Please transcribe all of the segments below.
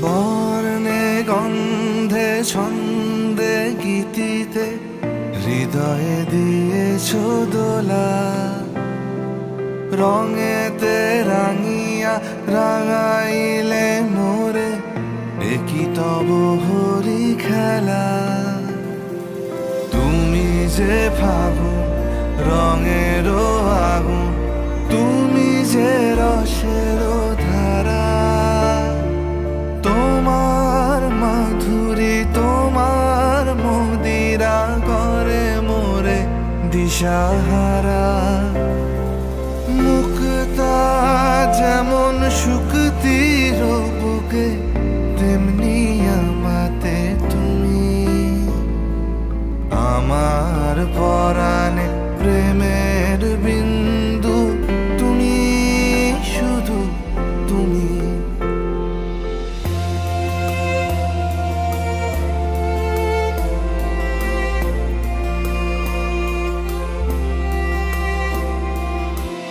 বর্ণে গন্ধে ছন্দে গীতিতে হৃদয়ে দিয়েছ দোলা, রঙেতে রাঙিয়া রাঙাইলে মোরে একই তব হরি খেলা। তুমি যে ফাগুন রঙের আগুন, তুমি যে রসের ধারা, তোমার মাধুরী তোমার মদিরা করে মোরে দিশাহারা। মুক্তা যেমন শুকতির বুকে, তেমনি আমাতে তুমি। আমার পরাণে প্রেমের বিন্দু তুমি, শুধু তুমি।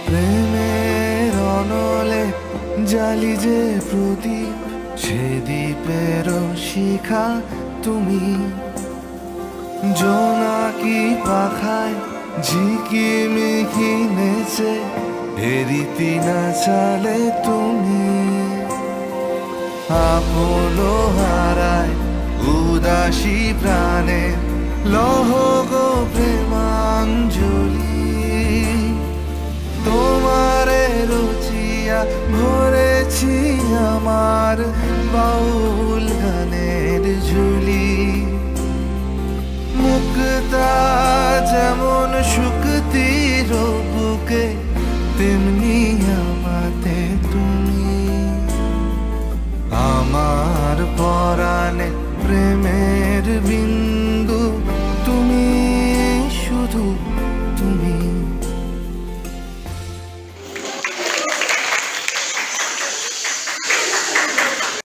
প্রেমের অনলে জালি যে প্রদীপ, সে দ্বীপের শিখা তুমি। জোনাকি পাখায় ঝিকিমিকি নেচে হেরিতি না চালে তুমি। আপন হারায় উদাসী প্রাণে লহ গো প্রেমাঞ্জলি। তোমারে রচিয়া ভরেছি আমার বাউল গানের ঝুলি। মুক্তা যেমন শুকতির বুকে, তেমনি আমাতে তুমি। আমার পরাণে প্রেমে